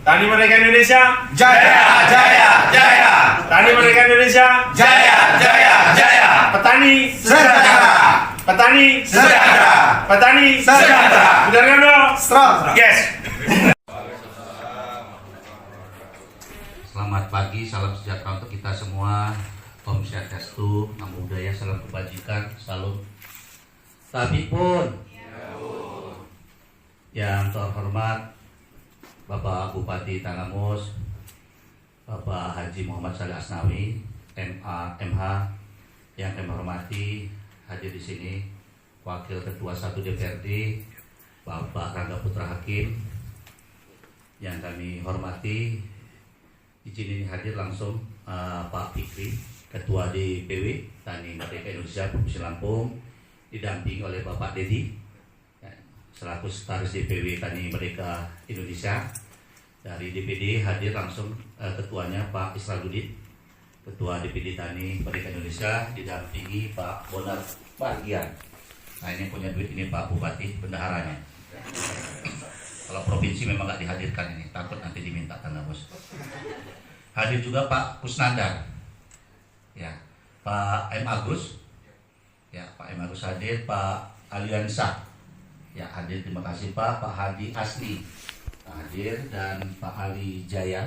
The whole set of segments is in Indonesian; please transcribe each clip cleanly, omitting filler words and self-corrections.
Tani Merdeka Indonesia, Jaya, jaya, jaya. Tani Merdeka Indonesia, Jaya, jaya, jaya. petani Sejahtera, petani sejahtera, petani sejahtera. Widaryono, Strong. yes. Selamat pagi, salam sejahtera untuk kita semua. Om Swastiastu, Namo Buddhaya, salam kebajikan, salam. Tapi pun yang terhormat Bapak Bupati Tanggamus, Bapak Haji Muhammad Saleh Asnawi, MH, yang kami hormati, hadir di sini Wakil Ketua 1 DPRD, Bapak Rangga Putra Hakim, yang kami hormati, izin ini hadir langsung Pak Fikri, Ketua DPW Tani Merdeka Indonesia Provinsi Lampung, didampingi oleh Bapak Dedi selaku Sekretaris DPW Tani Merdeka Indonesia. Dari DPD hadir langsung ketuanya Pak Israludin, Ketua DPD Tani Merdeka Indonesia, didampingi Pak Bonar Bagian. Nah, ini punya duit ini Pak Bupati, bendaharanya. Kalau provinsi memang nggak dihadirkan ini, takut nanti diminta tanda bos. Hadir juga Pak Kusnandar, ya, Pak M Agus, ya, Pak M Agus hadir, Pak Aliansa, ya, hadir, terima kasih Pak Hadi Asli hadir, dan Pak Ali Jaya,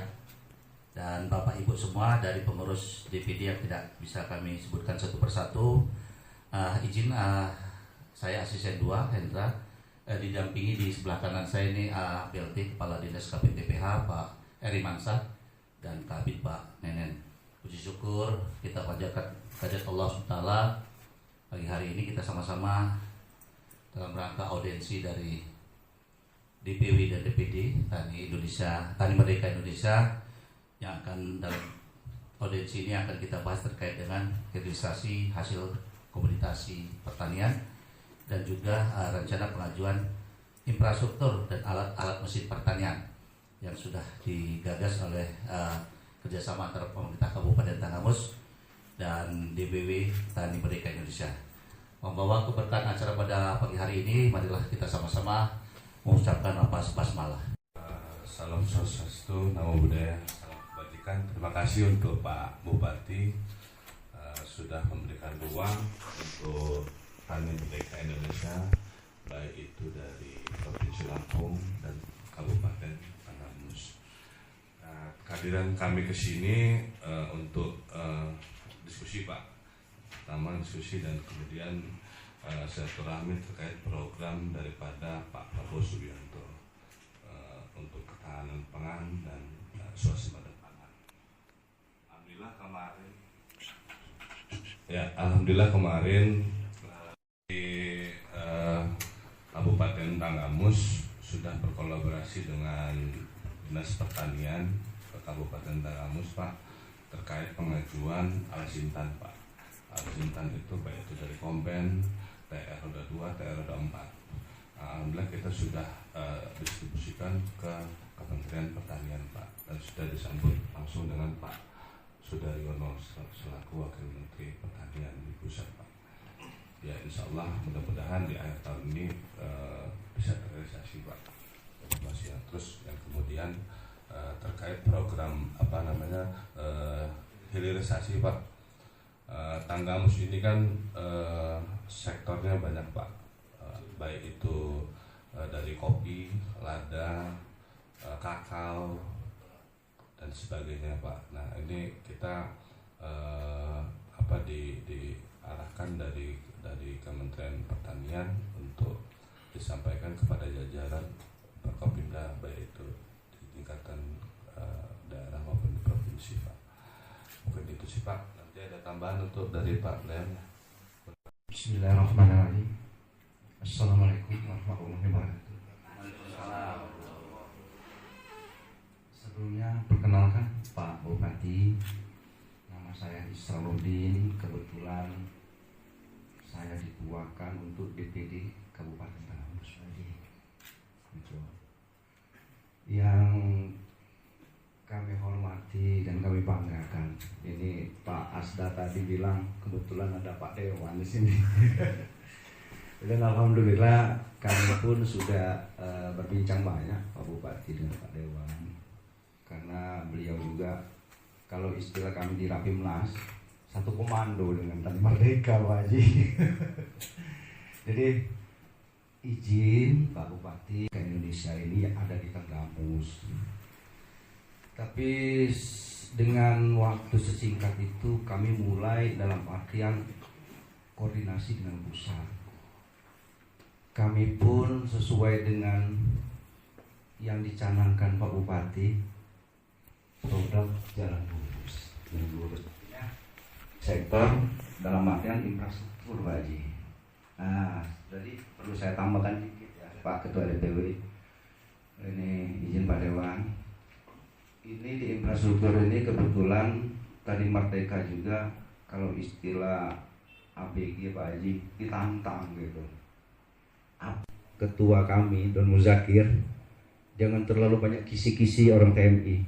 dan Bapak Ibu semua dari pengurus DPD yang tidak bisa kami sebutkan satu persatu. Izin saya asisten 2 Hendra, didampingi di sebelah kanan saya ini BLT Kepala Dinas KPTPH Pak Eri Mansa, dan Kabid Pak Nenen. Puji syukur kita panjatkan kehadirat Allah SWT. Pagi hari ini kita sama-sama dalam rangka audiensi dari DPW dan DPD Tani Indonesia, Tani Merdeka Indonesia, yang akan dalam audiensi ini akan kita bahas terkait dengan hilirisasi hasil komoditasi pertanian dan juga rencana pengajuan infrastruktur dan alat-alat mesin pertanian yang sudah digagas oleh kerjasama antara pemerintah Kabupaten Tanggamus dan DPW Tani Merdeka Indonesia. Membawa keberkahan acara pada pagi hari ini, marilah kita sama-sama mengucapkan basmalah. Salam Swastiastu, Namo Buddhaya, salam kebajikan. Terima kasih untuk Pak Bupati sudah memberikan ruang untuk Tani Merdeka Indonesia, baik itu dari Provinsi Lampung dan Kabupaten Tanggamus. Kehadiran kami ke sini untuk diskusi Pak, pertama diskusi dan kemudian silaturahmi terkait program daripada Pak Prabowo Subianto untuk ketahanan pangan dan swasembada pangan. Alhamdulillah kemarin di Kabupaten Tanggamus sudah berkolaborasi dengan Dinas Pertanian Kabupaten Tanggamus Pak, terkait pengajuan alsintan Pak. Alsintan itu baik itu dari Kompen, TR roda 2, TR roda 4. Alhamdulillah kita sudah distribusikan ke Kementerian Pertanian Pak, dan sudah disambut langsung dengan Pak Sudaryono selaku Wakil Menteri Pertanian di pusat Pak. Ya, insya Allah mudah-mudahan di akhir tahun ini bisa terrealisasi Pak. Terus yang kemudian terkait program hilirisasi Pak. Tanggamus ini kan sektornya banyak Pak, baik itu dari kopi, lada, kakao dan sebagainya Pak. Nah, ini kita diarahkan dari Kementerian Pertanian untuk disampaikan kepada jajaran Forkopimda, baik itu di tingkatan daerah maupun di provinsi Pak. Mungkin itu sih Pak. Ada tambahan untuk dari Pak Leon. Bismillahirrahmanirrahim. Assalamualaikum warahmatullahi wabarakatuh. Sebelumnya perkenalkan Pak Bupati, nama saya Israludin. Kebetulan saya dituakan untuk DPD Kabupaten Tanggamus. Yang kami hormati dan kami banggakan, ini Pak Asda tadi bilang kebetulan ada Pak Dewan di sini. Dan alhamdulillah kami pun sudah berbincang banyak Pak Bupati dengan Pak Dewan juga kalau istilah kami di Rapimnas satu komando dengan Tani Merdeka Pak Haji. Jadi izin Pak Bupati ke Indonesia ini yang ada di Tenggamus. Tapi dengan waktu sesingkat itu kami mulai dalam artian koordinasi dengan pusat. Kami pun sesuai dengan yang dicanangkan Pak Bupati, program jalan lurus. Jalan lurus sektor dalam artian infrastruktur Pak Haji. Nah, jadi perlu saya tambahkan dikit ya Pak Ketua DPW. Ini izin Pak Dewan. Ini di infrastruktur ini kebetulan tadi Merdeka juga kalau istilah ABG Pak Haji ditantang gitu. Ketua kami Don Muzakir, jangan terlalu banyak kisi-kisi orang TNI.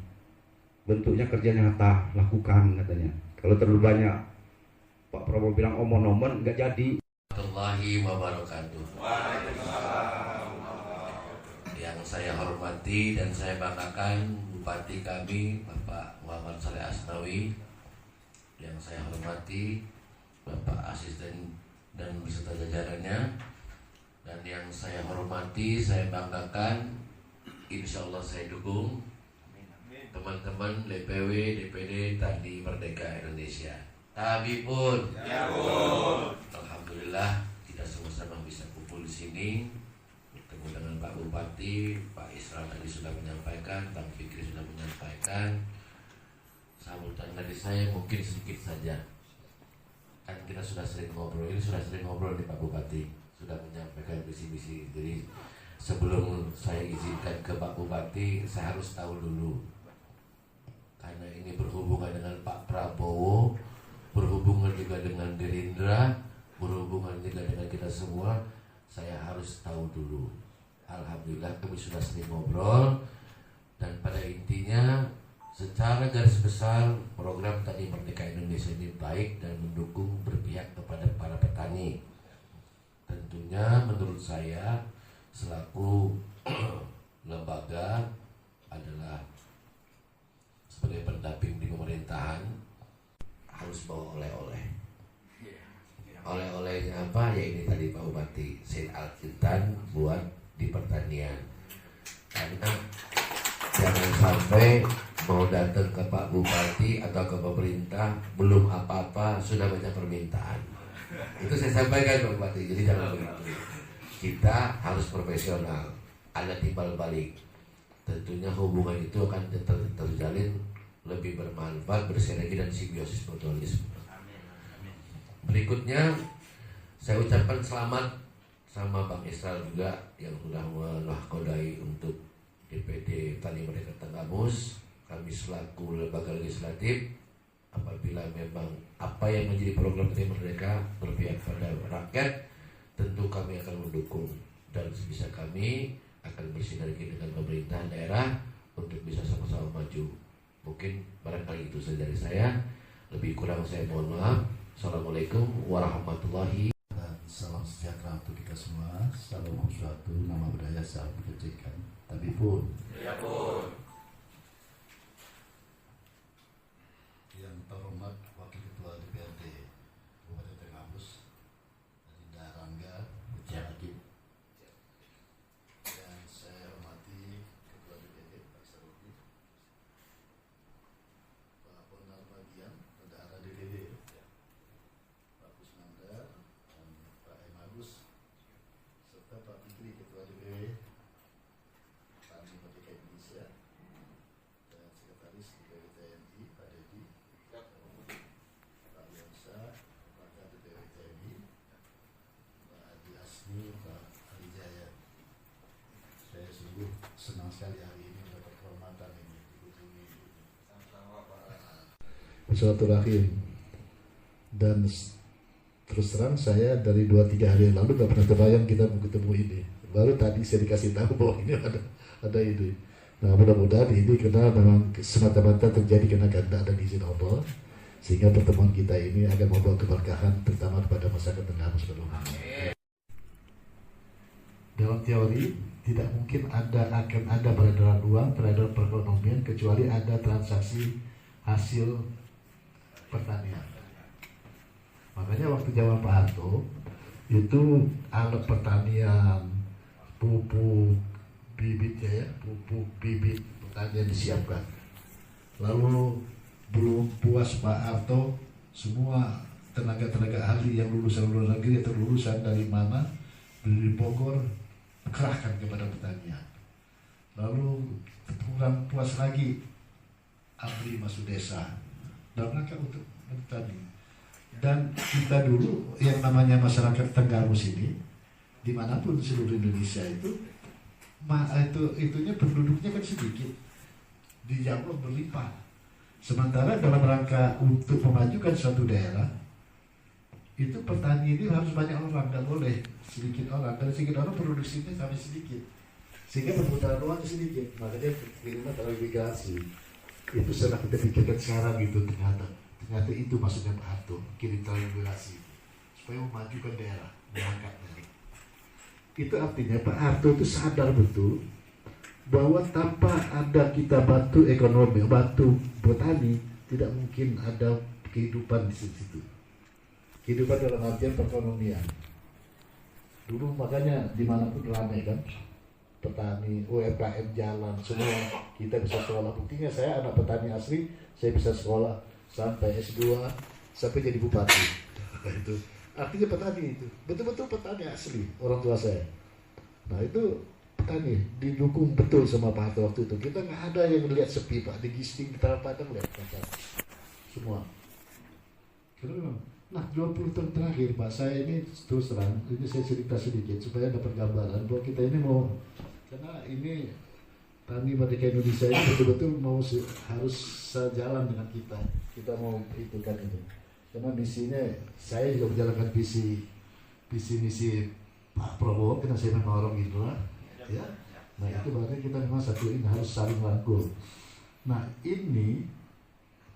Bentuknya kerja nyata, lakukan katanya. Kalau terlalu banyak Pak Prabowo bilang omong-omong nggak jadi. Warahmatullahi wabarakatuh. Yang saya hormati dan saya banggakan Bupati kami Bapak Muhammad Saleh Asnawi. Yang saya hormati Bapak Asisten dan beserta jajarannya. Dan yang saya hormati, saya banggakan, insya Allah saya dukung teman-teman DPW, DPD Tani Merdeka Indonesia. Tapi pun, Ya Bun. alhamdulillah kita sama-sama bisa kumpul di sini, bertemu dengan Pak Bupati, Pak Isra tadi sudah menyampaikan, Bang Fikri sudah menyampaikan. Sambutan dari saya mungkin sedikit saja. Kan kita sudah sering ngobrol, ini sudah sering ngobrol nih Pak Bupati, sudah menyampaikan visi-visi. Jadi sebelum saya izinkan ke Pak Bupati, saya harus tahu dulu. Karena ini berhubungan dengan Pak Prabowo, berhubungan juga dengan Gerindra, berhubungan juga dengan kita semua, saya harus tahu dulu. Alhamdulillah kami sudah sering ngobrol, dan pada intinya secara garis besar program Tani Merdeka Indonesia ini baik dan mendukung, berpihak kepada para petani. Tentunya menurut saya selaku lembaga adalah sebagai pendamping di pemerintahan harus bawa oleh-oleh. Oleh-olehnya apa? Ya ini tadi Pak Bupati, Saint Alkitan buat di pertanian. Karena jangan sampai mau datang ke Pak Bupati atau ke pemerintah belum apa-apa sudah banyak permintaan. Itu saya sampaikan Pak Bupati. Jadi jangan begitu. Kita harus profesional, ada timbal balik. Tentunya hubungan itu akan terjalin lebih bermanfaat, bersinergi dan simbiosis mutualisme. Berikutnya saya ucapkan selamat sama Bang Isral juga yang sudah menahkodai untuk DPD Tani Merdeka Tenggamus. Kami selaku lembaga legislatif, apabila memang apa yang menjadi program Tani Merdeka berpihak pada rakyat, tentu kami akan mendukung dan sebisa kami akan bersinergi dengan pemerintahan daerah untuk bisa sama-sama maju. Mungkin barangkali itu saja dari saya. Lebih kurang saya mohon maaf. Assalamualaikum warahmatullahi wabarakatuh. Dan salam sejahtera untuk kita semua. Salam suatu nama budaya salam kebajikan. Tapi pun Ya Bun. yang terhormat Wakil Ketua DPRD Kabupaten Tenggamus Adinda Rangga Putra-Adib, dan saya hormati Ketua DPD Pak Sarudi, Pak Pondal Bagian Bendahara DPD, Pak Kusnandar dan Pak Emagus, serta Pak Fikri Ketua DPW Tani Merdeka Indonesia, dan Sekretaris DPW TNI Pak Dedi, Pak Yonsa, Pak DPW TNI, Pak Adi Asmi, Pak Ali Jaya. Saya sungguh senang sekali hari ini mendapat kehormatan ini dikunjungi. Silaturahim. Dan terus terang saya dari 2-3 hari yang lalu gak pernah terbayang kita mau ketemu ini. Baru tadi saya dikasih tahu bahwa ini ada ini. Nah mudah-mudahan ini karena memang semata-mata terjadi karena kehendak dan izin Allah, sehingga pertemuan kita ini akan membawa keberkahan terutama kepada masyarakat Tenggamus seluruhnya. dalam teori tidak mungkin akan ada peredaran uang, peredaran perekonomian kecuali ada transaksi hasil pertanian. Makanya waktu zaman Pak Harto itu alat pertanian, pupuk, bibitnya ya, pupuk, bibit pertanian disiapkan. Lalu belum puas Pak Harto, semua tenaga-tenaga ahli yang lulusan luar negeri atau lulusan dari mana, dari Bogor, kerahkan kepada pertanian. Lalu kurang puas lagi, abri masuk desa dalam rangka untuk bertani. Dan kita dulu yang namanya masyarakat Tenggarmus ini, dimanapun seluruh Indonesia itunya penduduknya kan sedikit, di Jawa berlimpah. Sementara dalam rangka untuk memajukan suatu daerah, itu petani ini harus banyak orang, nggak boleh sedikit orang. Dari sedikit orang produksinya sampai sedikit, sehingga perputaran uang sedikit. Makanya kiriman kalau migrasi itu sudah kita pikirkan sekarang gitu, ternyata itu maksudnya Pak Harto, kirim triangulasi supaya memajukan daerah, mengangkatnya. Itu artinya Pak Harto itu sadar betul bahwa tanpa ada kita bantu ekonomi, bantu petani, tidak mungkin ada kehidupan di situ. Kehidupan dalam artian perekonomian. Dulu makanya dimanapun ramai kan, petani, UMKM jalan, semua kita bisa sekolah. Buktinya saya anak petani asli, saya bisa sekolah sampai S2, sampai jadi bupati. Itu artinya petani itu, betul-betul petani asli orang tua saya. Nah itu petani, didukung betul sama Pak Harto waktu itu. Kita nggak ada yang melihat sepi Pak, di Gisting, di Tanah Padang lihat macam semua. Nah 20 tahun terakhir Pak, saya ini terus terang, ini saya cerita sedikit supaya dapat gambaran bahwa kita ini mau, karena ini Tani Merdeka Indonesia ini betul-betul harus sejalan dengan kita mau itu kan itu. Karena misinya, saya juga menjalankan visi misi Pak Prabowo, karena saya memang orang Indra, ya. Nah itu berarti kita memang satu ini harus saling rangkul. Nah ini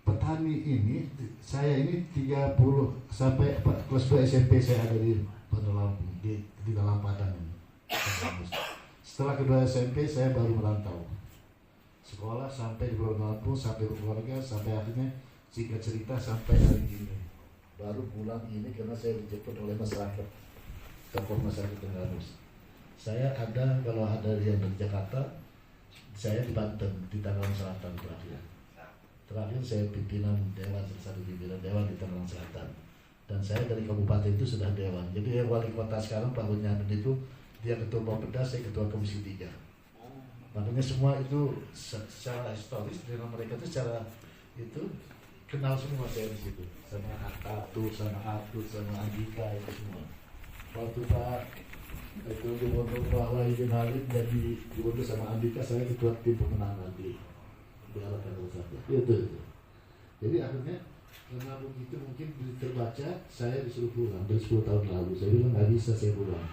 petani ini, saya ini 30 sampai kelas 2 SMP saya ada di Bandar Lampung, di dalam Padang ini. Setelah kedua SMP saya baru merantau sekolah sampai di Bandar Lampung, sampai berkeluarga, sampai akhirnya singkat cerita sampai hari ini baru pulang ini karena saya dijemput oleh masyarakat, tokoh masyarakat Tenggarmus. Saya ada, kalau ada yang dari Jakarta, saya di Banten, di Tangerang Selatan terakhir saya pimpinan dewan, salah satu pimpinan dewan di Tangerang Selatan, dan saya dari kabupaten itu sudah dewan. Jadi wali kota sekarang Pak Bunyamin itu dia ketua Bapeda, saya ketua Komisi 3. Makanya semua itu secara historis dengan mereka itu secara itu kenal semua saya di situ, sama Atur, sama Abdul, sama Andika itu semua. Waktu Pak itu Gubernur Pak Wahidin Halim jadi gubernur sama Andika, saya ketua tim pemenangan di daerah Tangerang Selatan. Itu. Jadi akhirnya karena begitu mungkin terbaca, saya disuruh pulang dari 10 tahun lalu. Saya bilang nggak bisa saya pulang.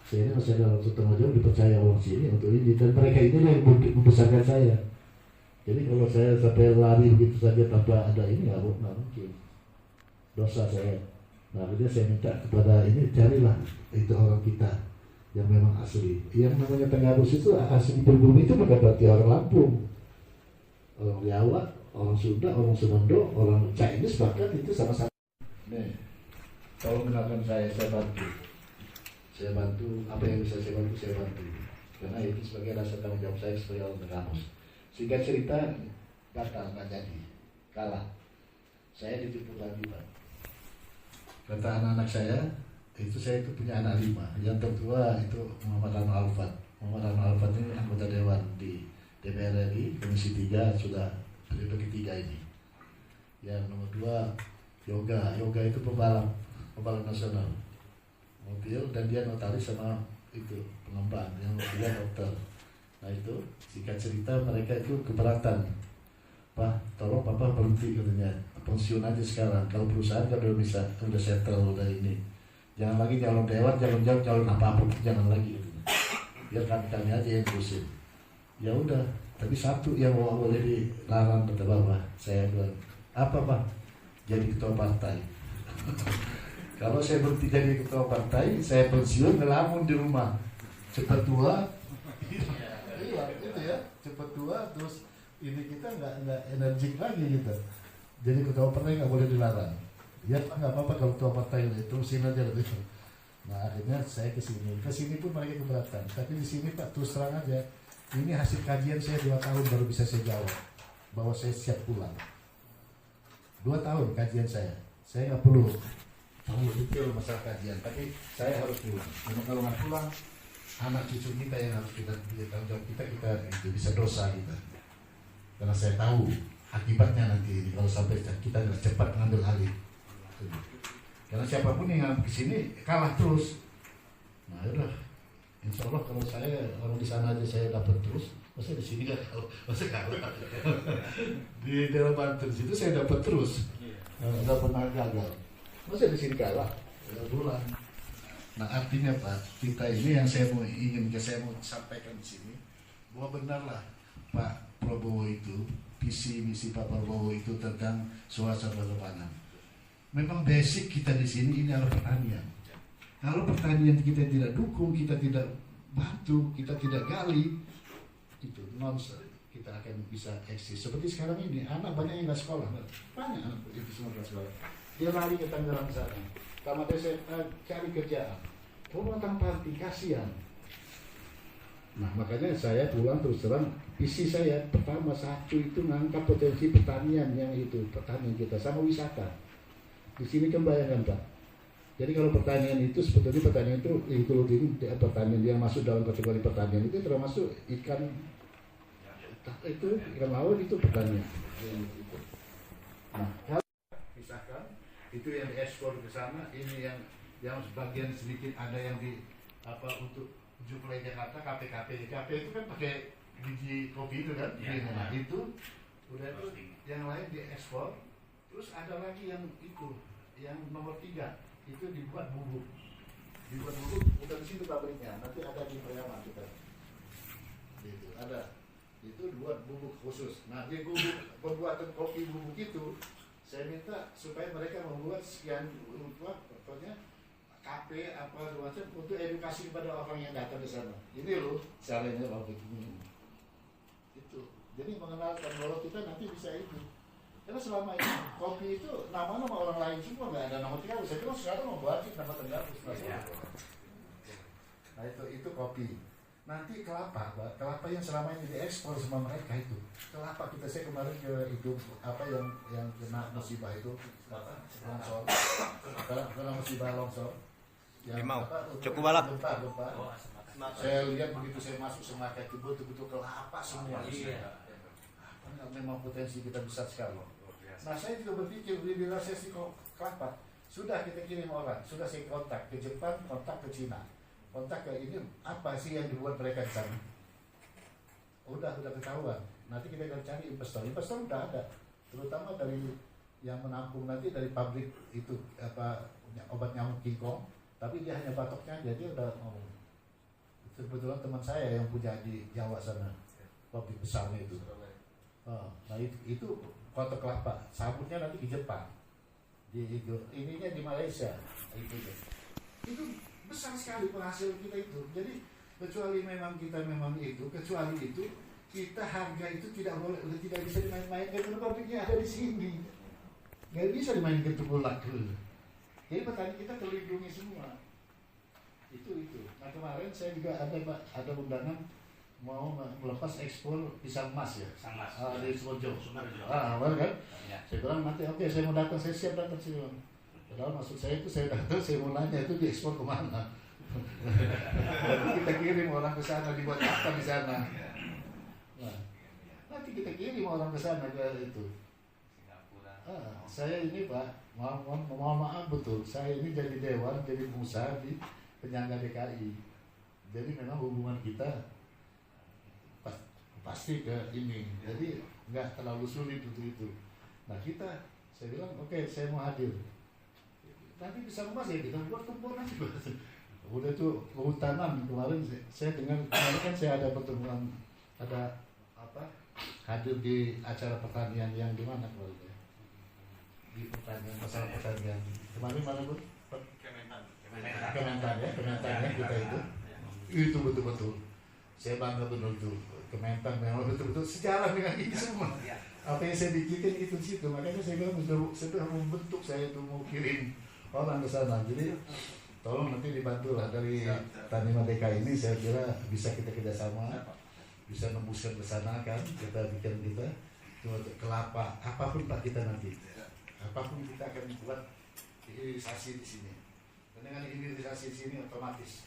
Saya ini masih ada waktu tengah jam dipercaya orang sini untuk ini, dan mereka ini yang membesarkan saya. Jadi kalau saya sampai lari begitu saja tanpa ada ini, nggak mungkin. Dosa saya. Nah, kemudian saya minta kepada ini, carilah itu orang kita yang memang asli. Yang namanya Tenggarmus itu asli berbumi itu bukan berarti orang Lampung, orang Jawa, orang Sunda, orang Sumendo, orang Chinese bahkan itu sama-sama. Nih, kalau kenalkan saya bantu. Saya bantu, apa yang bisa saya bantu, saya bantu. Karena itu sebagai rasa tanggung jawab saya sebagai orang Tenggarmus. Sehingga cerita batal, nggak jadi, kalah. Saya ditipu lagi Pak. Kata anak-anak saya, itu saya itu punya anak 5. Yang tertua itu Muhammad Anwar Alfat. Muhammad Anwar Alfat ini anggota dewan di DPR RI, Komisi 3 sudah periode ketiga ini. Yang nomor 2 Yoga itu pembalap nasional mobil, dan dia notaris sama itu pengembang. Yang nomor 3 dokter. Nah itu singkat cerita mereka itu keberatan. Pak, tolong Papa berhenti katanya, pensiun aja sekarang. Kalau perusahaan kan udah settle, udah ini. Jangan lagi calon dewan, calon apa-apa, jangan lagi katanya. Biar kami aja yang terusin. Ya udah, tapi satu yang boleh dilarang kata Bapak. Saya bilang, apa Pak? Jadi ketua partai. Kalau saya berhenti jadi ketua partai, saya pensiun ngelamun di rumah. cepat tua. Iya, itu ya, cepat tua, terus ini kita nggak energik lagi gitu. Jadi ketua partai nggak boleh dilarang. Ya nggak apa-apa kalau ketua partai terusin aja gitu. Nah akhirnya saya kesini pun mereka keberatan. Tapi di sini Pak terus terang aja, ini hasil kajian saya 2 tahun baru bisa saya jawab bahwa saya siap pulang. 2 tahun kajian saya nggak perlu tahu detail masalah kajian, tapi saya harus pulang. Karena kalau nggak pulang, anak cucu kita yang harus kita tanggung jawab kita itu bisa dosa kita. Karena saya tahu akibatnya nanti kalau sampai kita nggak cepat mengambil alih. Karena siapapun yang ke sini kalah terus. Nah, udah. Insya Allah kalau saya orang di sana aja saya dapat terus, masa di sini nggak kalau masa kalah. Di daerah Banten situ saya dapat terus, nggak pernah gagal. Masa di sini kalah? Ya, bulan. Nah artinya Pak, kita ini yang saya mau sampaikan di sini, bahwa benarlah Pak Prabowo itu, visi misi Pak Prabowo itu tentang suasana lebanan. Memang basic kita di sini ini adalah pertanian. Kalau pertanian kita tidak dukung, kita tidak bantu, kita tidak gali, itu nonsense. Kita akan bisa eksis. Seperti sekarang ini, anak banyak yang nggak sekolah, banyak anak itu semua nggak sekolah. Dia lari ke Tangerang sana, tamat SMA cari kerjaan. Rumah tanpa arti, kasihan. Nah makanya saya pulang terus terang, visi saya pertama satu itu ngangkat potensi pertanian yang itu, pertanian kita sama wisata. Di sini kan bayangkan Pak. Jadi kalau pertanian itu sebetulnya pertanian itu including pertanian yang masuk dalam kategori pertanian itu termasuk ikan itu ikan laut itu pertanian. Nah kalau pisahkan itu yang diekspor ke sana, ini yang sebagian sedikit ada yang di apa untuk Juplay Jakarta KP itu kan pakai biji kopi itu kan, nah itu udah itu yang lain diekspor, terus ada lagi yang itu yang nomor 3 itu dibuat bubuk bukan di situ pabriknya, nanti ada di Periaman kita itu ada itu buat bubuk khusus. Nah di bubuk pembuatan kopi bubuk itu saya minta supaya mereka membuat sekian pokoknya KP apa macam untuk edukasi kepada orang yang datang ke sana. Ini loh caranya pabrik ini. Itu. Jadi mengenalkan bahwa kita nanti bisa itu. Karena selama ini kopi itu nama-nama orang lain semua nggak ada nama Tenggarus. Saya bilang sekarang mau buat nama Tenggarus. Nah itu kopi. Nanti kelapa, Pak. Kelapa yang selama ini diekspor sama mereka itu. Kelapa saya kemarin ke itu apa yang kena musibah itu longsor. Karena musibah longsor. Limau, cukup balap. Gempa. Saya lihat begitu saya masuk semarket itu betul-betul kelapa semua. Memang potensi kita besar sekali. Nah saya juga berpikir di resesi kelapa sudah kita kirim orang, sudah saya kontak ke Jepang, kontak ke Cina, kontak ke ini apa sih yang dibuat mereka di sana? Udah ketahuan. Nanti kita akan cari investor udah ada, terutama dari yang menampung nanti dari pabrik itu apa obat nyamuk King Kong. Tapi dia hanya patoknya aja, dia udah ngomong. Itu kebetulan teman saya yang punya di Jawa sana, pabrik besarnya itu. Nah itu kotak kelapa, sabutnya nanti di Jepang, ininya di Malaysia, itu besar sekali penghasil kita itu. Jadi kecuali kita harga itu tidak bisa dimain-main karena pabriknya ada di sini, nggak bisa dimainkan tengkulak. Jadi petani kita terlindungi semua. Itu. Nah kemarin saya juga ada undangan mau melepas ekspor pisang emas ya. Di Sumojo. Awal kan? Ya. Saya bilang nanti saya mau datang, saya siap datang sih. Padahal maksud saya itu saya datang, saya mau nanya itu diekspor kemana. Kita kirim orang ke sana, dibuat apa di sana. Nah, nanti kita kirim orang ke sana ke itu. Saya ini Pak, mohon maaf betul, saya ini jadi dewan, jadi pengusaha di penyangga DKI. Jadi memang hubungan kita pasti ke ini, jadi nggak terlalu sulit untuk itu. Nah saya bilang saya mau hadir. Tapi bisa emas ya kita buat kebun aja. Udah tuh kehutanan kemarin saya dengar kemarin kan saya ada pertemuan hadir di acara pertanian yang di mana keluarga? Di pertanian, masalah pertanian kemarin mana Bu? Kementan ya kita Itu betul-betul. Saya bangga betul tuh. Kementan memang betul-betul sejalan dengan ini semua. Apa yang saya bikin itu situ. Makanya saya bilang sudah membentuk saya itu mau kirim orang ke sana. Jadi tolong nanti dibantu lah dari Tani Merdeka ini. Saya kira bisa kita kerjasama, bisa nembuskan ke sana kan. Kita bikin cuma kelapa, apapun Pak kita nanti. Apapun kita akan buat hilirisasi di sini. Dan dengan hilirisasi di sini otomatis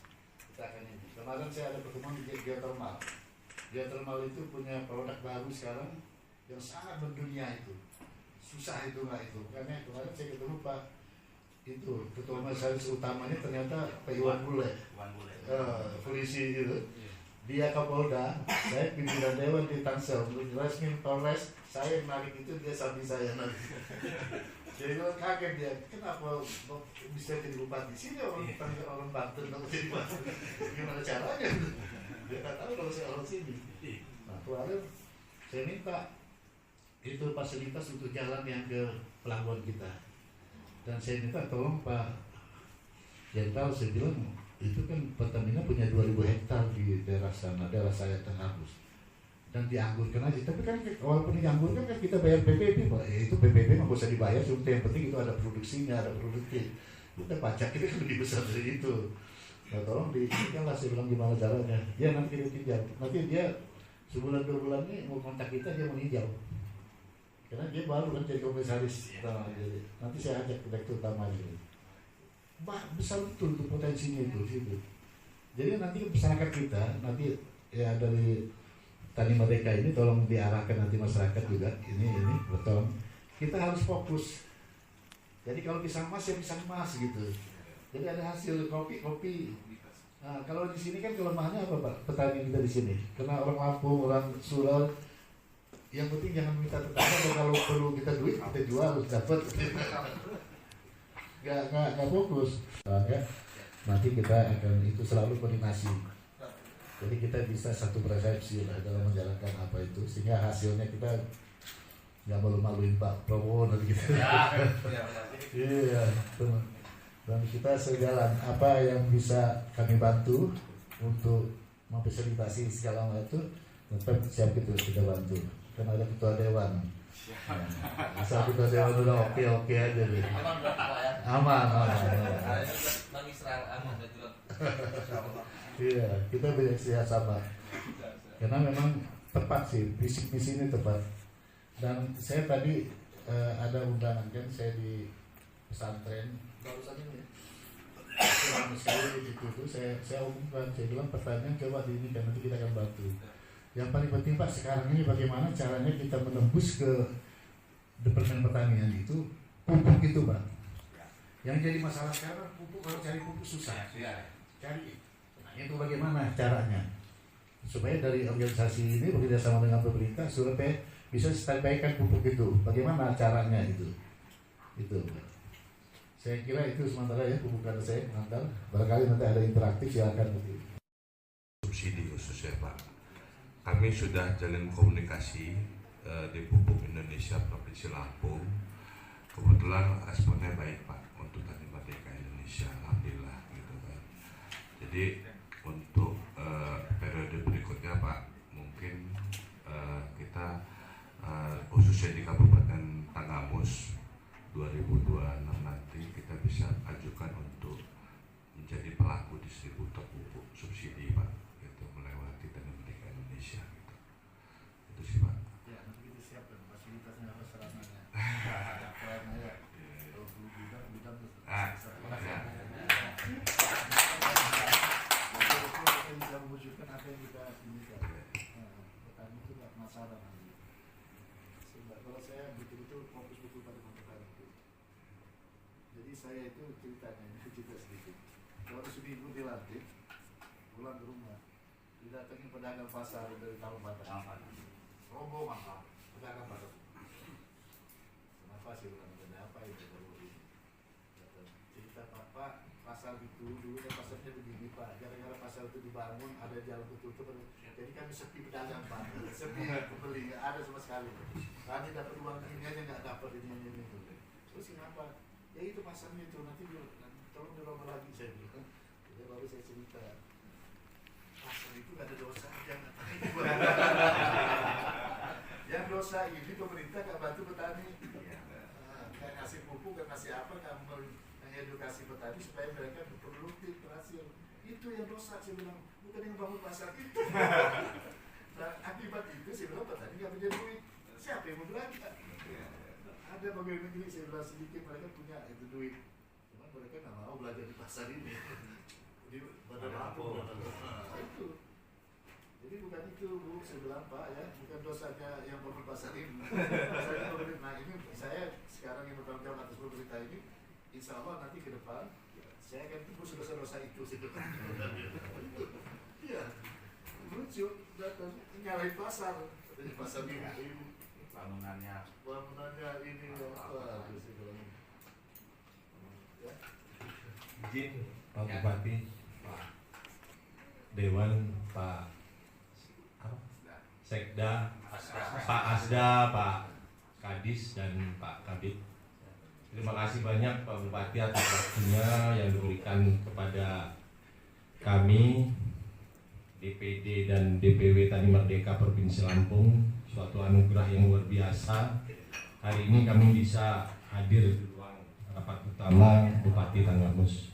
kita akan ini. Kemarin saya ada pertemuan di geothermal. Geothermal itu punya produk baru sekarang yang sangat mendunia itu. Susah itu nggak itu. Karena kemarin saya ketemu Pak itu ketua majelis utamanya ternyata Pak Iwan Bule, polisi itu. Dia Kapolda, saya pimpinan dewan di Tangsel. Resmi Polres, saya yang narik itu dia samping saya nanti. Jadi kalau kaget dia, kenapa bisa jadi bupati sini orang Banten atau jadi Banten? Gimana caranya? Dia nggak tahu kalau saya orang sini. Nah kemarin saya minta itu fasilitas untuk jalan yang ke pelabuhan kita. Dan saya minta tolong Pak Jenderal, saya bilang itu kan Pertamina punya 2.000 hektar di daerah sana, daerah saya Tengahus. Dan dianggurkan aja, tapi kan walaupun dianggurkan kan kita bayar PPP Pak, itu PPP nggak usah dibayar, cuma yang penting itu ada produksinya, ada produktif. Kita pajak kita kan lebih besar dari itu. Nah tolong diizinkan lah, saya bilang gimana caranya. Dia nanti kita tinjau, nanti dia sebulan 2 bulan ini mau kontak kita, dia mau hijau. Karena dia baru kan jadi komisaris. Nah, jadi, nanti saya ajak direktur utama gitu. Besar betul untuk potensinya itu situ. Jadi nanti masyarakat kita nanti ya dari Tani Merdeka ini tolong diarahkan nanti masyarakat juga ini betul. Kita harus fokus. Jadi kalau pisang emas ya pisang emas gitu. Jadi ada hasil kopi. Nah, kalau di sini kan kelemahannya apa Pak? Petani kita di sini. Karena orang Lampung, orang Sulawesi, yang penting jangan minta tetangga. Dan kalau perlu kita duit kita jual harus dapat. Gak fokus. Nah, ya. Nanti kita akan itu selalu koordinasi. Jadi kita bisa satu persepsi lah dalam menjalankan apa itu, sehingga hasilnya kita nggak malu-maluin Pak Prabowo nanti gitu. Iya, dan kita sejalan apa yang bisa kami bantu untuk memfasilitasi segala macam itu, tetap siap itu kita bantu. Karena ada ketua dewan. Asal ketua dewan udah oke aja deh. Aman. Iya, kita bereaksi sama. Karena memang tepat sih, visi misi ini tepat. Dan saya tadi ada undangan kan, saya di pesantren barusan ini. Selama sekali itu saya umumkan, saya bilang pertanyaan coba di ini dan nanti kita akan bantu. Yang paling penting Pak sekarang ini bagaimana caranya kita menembus ke Departemen Pertanian itu pupuk itu Pak. Yang jadi masalah sekarang pupuk, kalau cari pupuk susah. Cari. Itu bagaimana caranya supaya dari organisasi ini bekerja sama dengan pemerintah supaya bisa standbykan pupuk itu, bagaimana caranya itu saya kira itu sementara ya pupuk karena saya mengantar, barangkali nanti ada interaktif silakan nanti. Subsidi khususnya Pak, kami sudah jalin komunikasi di Pupuk Indonesia Provinsi Lampung. Kebetulan responnya baik Pak untuk Tani Merdeka Indonesia, alhamdulillah gitu kan. Jadi untuk periode berikutnya Pak, mungkin kita khususnya di Kabupaten Tanggamus 2026 nanti kita bisa ajukan untuk menjadi pelaku distributor pupuk subsidi Pak, gitu melewati Tani Merdeka Indonesia gitu. Itu sih Pak. Ya, nanti kita siapkan fasilitasnya apa serangannya. Bisa mewujudkan apa yang kita inginkan. Petani itu nggak masalah nanti. Sehingga kalau saya betul-betul fokus betul pada petani itu. Jadi saya itu ceritanya ini cerita sedikit. Kalau seminggu dilantik, pulang ke rumah, didatangi pedagang pasar dari Taman Batas. Rombongan pedagang pasar. Kenapa sih bukan ada apa itu baru ini? Cerita Pak, pasar itu dulu pasarnya begini Pak, gara-gara pasar itu dibangun ada jalan tertutup, jadi kami sepi pedagang Pak, sepi pembeli, nggak ada sama sekali. Kami dapat uang ini aja nggak dapat ini. Terus kenapa? Ya itu pasarnya itu nanti tolong dirombak lagi saya bilang. Jadi baru saya cerita. pasar itu nggak ada dosa, jangan. Yang dosa ini pemerintah nggak bantu petani. Nggak ngasih pupuk, nggak ngasih apa, nggak mengedukasi petani supaya mereka produktif, berhasil. Itu yang dosa, saya bilang, bukan yang bangun pasar itu. Nah, akibat itu saya bilang petani nggak punya duit. Siapa yang mau belanja? Ada pegawai negeri, saya bilang sedikit mereka punya itu duit. Cuma mereka nggak mau belajar di pasar ini. Jadi pada mampu. Itu. Jadi bukan itu Bu, saya bilang Pak ya, bukan dosanya yang bangun pasar ini. Dosanya pemerintah. Nah ini saya sekarang yang bertanggung jawab atas pemerintah ini, insya Allah nanti ke depan saya akan tebus dosa-dosa itu. Iya, lucu, datang nyalahin pasar, dari pasar ini. Bangunannya ini apa? Ya. Izin Pak Bupati, Pak Dewan, Pak Sekda, Pak Asda, Pak Kadis, dan Pak Kabid. Terima kasih banyak Pak Bupati atas waktunya yang diberikan kepada kami DPD dan DPW Tani Merdeka Provinsi Lampung, suatu anugerah yang luar biasa. Hari ini kami bisa hadir di ruang rapat utama Bupati Tanggamus.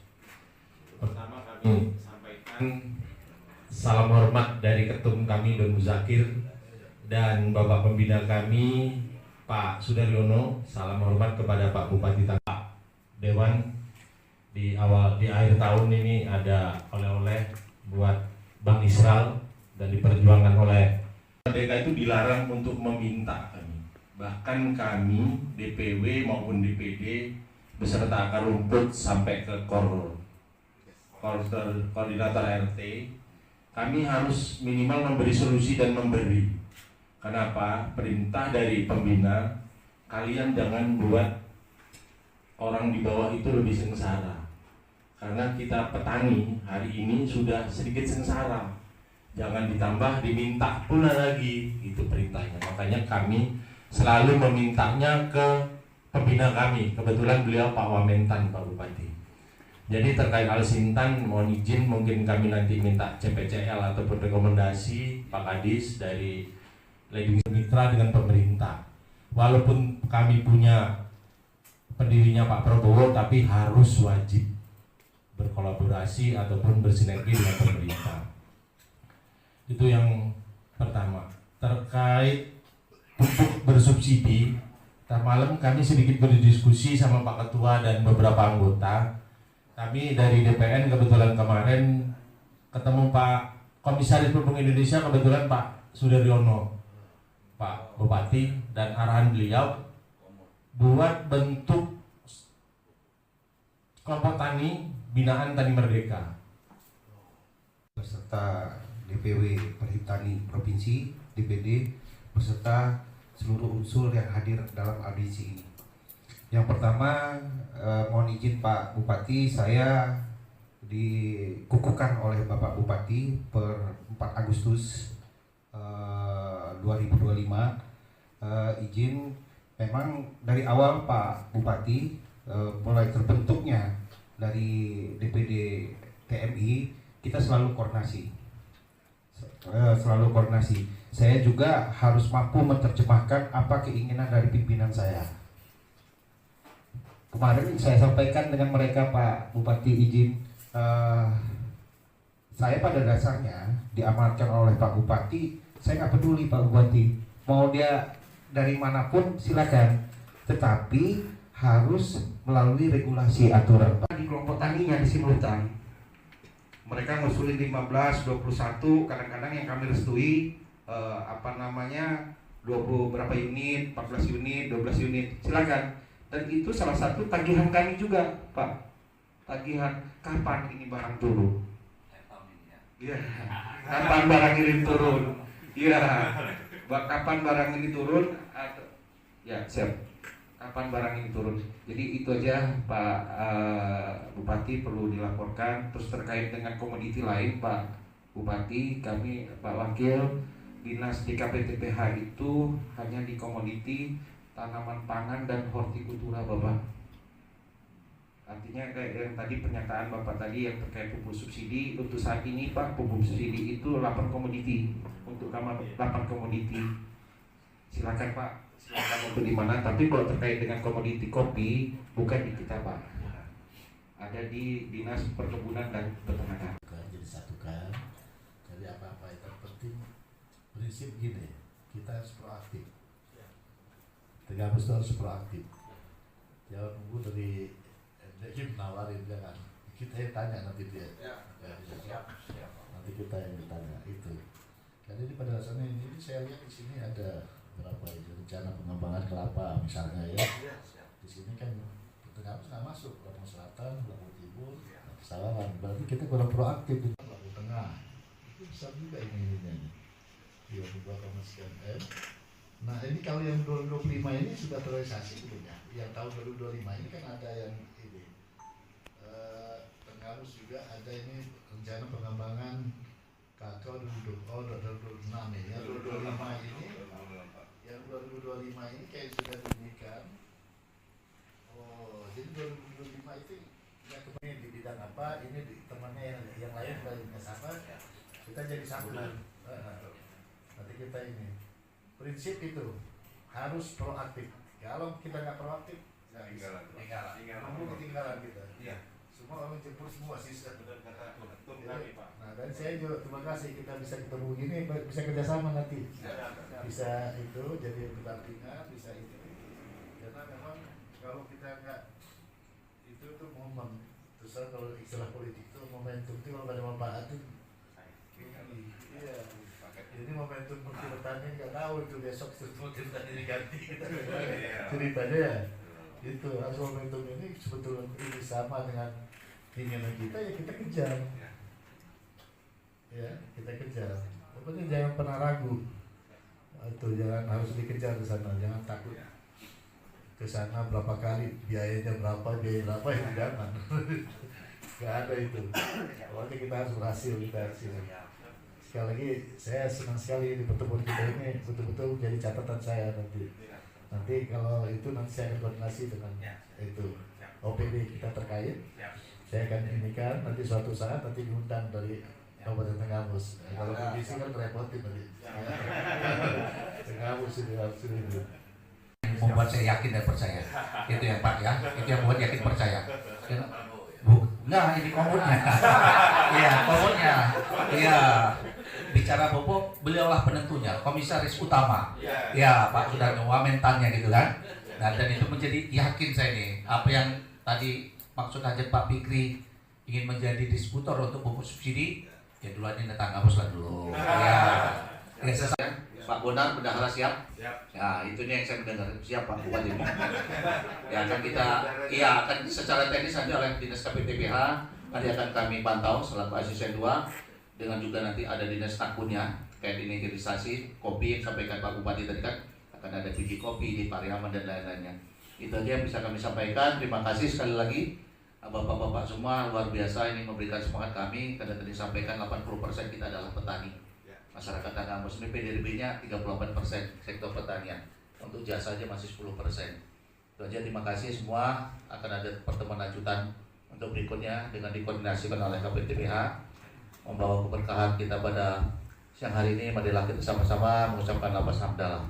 Pertama kami sampaikan salam hormat dari Ketum kami Don Muzakir dan Bapak Pembina kami Pak Sudaryono. Salam hormat kepada Pak Bupati Tanggamus. Dewan, di akhir tahun ini ada oleh-oleh buat Bang Israel dan diperjuangkan oleh mereka. Itu dilarang untuk meminta kami. Bahkan kami DPW maupun DPD beserta akar rumput sampai ke koordinator RT, kami harus minimal memberi solusi dan memberi. Kenapa? Perintah dari pembina, kalian jangan buat orang di bawah itu lebih sengsara. Karena kita petani hari ini sudah sedikit sengsara. Jangan ditambah diminta pula lagi, itu perintahnya. Makanya kami selalu memintanya ke pembina kami. Kebetulan beliau Pak Wamentan, Pak Bupati. Jadi terkait Alsintan, mohon izin mungkin kami nanti minta CPCL ataupun rekomendasi Pak Kadis dari Leading Mitra dengan pemerintah. Walaupun kami punya pendirinya Pak Prabowo, tapi harus wajib berkolaborasi ataupun bersinergi dengan pemerintah. Itu yang pertama. Terkait pupuk bersubsidi, tadi malam kami sedikit berdiskusi sama Pak Ketua dan beberapa anggota. Kami dari DPN kebetulan kemarin ketemu Pak Komisaris Pupuk Indonesia, kebetulan Pak Sudaryono, Pak Bupati, dan arahan beliau buat bentuk kelompok tani binaan Tani Merdeka beserta DPW Perhimtani Provinsi, DPD, beserta seluruh unsur yang hadir dalam audisi ini. Yang pertama, mohon izin Pak Bupati, saya dikukuhkan oleh Bapak Bupati per 4 Agustus 2025. Izin, memang dari awal Pak Bupati mulai terbentuknya dari DPD TMI, kita selalu koordinasi. Saya juga harus mampu menerjemahkan apa keinginan dari pimpinan saya. Kemarin saya sampaikan dengan mereka, Pak Bupati izin, saya pada dasarnya diamanatkan oleh Pak Bupati, saya nggak peduli Pak Bupati, mau dia dari manapun silakan, tetapi harus melalui regulasi aturan. Di kelompok taninya di simultan, mereka ngusulin 15, 21, kadang-kadang yang kami restui 20 berapa unit, 14 unit, 12 unit, silakan. Dan itu salah satu tagihan kami juga, Pak. Tagihan kapan ini barang turun? Iya. Kapan barang ini turun? Iya. Kapan barang ini turun? Ya, siap. Kapan barang ini turun? Jadi itu aja Pak Bupati perlu dilaporkan. Terus terkait dengan komoditi lain, Pak Bupati, kami Pak Wakil Dinas DKPTPH itu hanya di komoditi tanaman pangan dan hortikultura, Bapak. Artinya kayak yang tadi pernyataan Bapak tadi yang terkait pupuk subsidi, untuk saat ini Pak, pupuk subsidi itu 8 komoditi untuk kamar 8 komoditi. Silakan Pak, silakan untuk di mana. Tapi kalau terkait dengan komoditi kopi bukan di kita Pak, ada di Dinas Perkebunan dan Peternakan. Jadi satukan. Jadi apa-apa yang terpenting prinsip gini, kita harus proaktif. Tegabus itu harus proaktif. Jangan nunggu dari dia menawarin, jangan. Kita yang tanya nanti dia. Nanti kita yang ditanya itu. Jadi ini pada dasarnya ini saya lihat di sini ada berapa itu rencana pengembangan kelapa misalnya ya. Di sini kan Tegabus nggak masuk, Lampung Selatan, Lampung Timur, Pesawaran. Berarti kita kurang proaktif di Lampung Tengah. Itu besar juga ini. 22,sekian M. Nah ini kalau yang 2025 ini sudah terrealisasi belum ya? Yang tahun 2025 ini kan ada yang ini Tegabus juga ada ini rencana pengembangan kakao 2026 nih. Yang 2025 ini, yang 2025 ini kayak sudah diberikan. Oh, jadi 2025 itu yang kemarin di bidang apa? Ini di temannya yang lain dari sama. Kita jadi satu. Nanti kita ini prinsip itu harus proaktif. Kalau kita nggak proaktif, ketinggalan kita. Iya. Semua orang jemput semua sisa. Nah, dan saya juga terima kasih kita bisa ketemu gini, bisa kerjasama nanti. Bisa itu jadi pendampingan, bisa itu. Karena memang kalau kita nggak itu tuh momen. Terus kalau istilah politik itu momentum itu kalau ada manfaat itu. Iya. Jadi momentum Menteri Pertanian nggak tahu itu besok Menteri Pertanian diganti. Ceritanya ya itu harus momentum ini sebetulnya ini sama dengan keinginan kita ya kita kejar. Ya kita kejar. Pokoknya jangan pernah ragu. Itu jangan harus dikejar ke sana, jangan takut ke sana berapa kali biaya berapa ya jangan. Nggak ada itu. Pokoknya kita harus berhasil Sekali lagi saya senang sekali di pertemuan kita ini betul-betul jadi catatan saya nanti kalau itu nanti saya akan koordinasi dengan itu OPD kita terkait. Saya akan inikan nanti suatu saat nanti diundang dari Kabupaten Tegabus. Kalau kondisi kan repotin tadi. Tegabus ini harus ini. Membuat saya yakin dan percaya. Itu yang Pak ya, itu yang membuat yakin percaya. Enggak, ini komodnya. Iya, komodnya. Iya. Bicara pupuk, beliaulah penentunya, komisaris utama. Ya, Pak Sudarno, wamentannya gitu kan. Nah, dan itu menjadi yakin saya nih, apa yang tadi maksud aja Pak Fikri ingin menjadi distributor untuk pupuk subsidi, ya duluan ini Tegabus lah dulu. Ya, Pak Bonar, bendahara siap? Ya, itu nih yang saya mendengar. Siap Pak Bupati. Ya, akan kita, iya akan secara teknis nanti oleh Dinas KPTPH nanti akan kami pantau selaku asisten 2. Dengan juga nanti ada dinas takunnya kayak ini hilirisasi kopi yang sampaikan Pak Bupati tadi kan akan ada biji kopi di Pariaman dan lain-lainnya. Itu aja yang bisa kami sampaikan. Terima kasih sekali lagi bapak-bapak semua luar biasa ini memberikan semangat kami karena tadi sampaikan 80% kita adalah petani. Masyarakat Tegabus ini PDRB-nya 38% sektor pertanian. Untuk jasa aja masih 10%. Itu aja, terima kasih semua. Akan ada pertemuan lanjutan untuk berikutnya dengan dikoordinasikan oleh KPTPH. Membawa keberkahan kita pada siang hari ini. Marilah kita sama-sama mengucapkan lafaz hamdalah.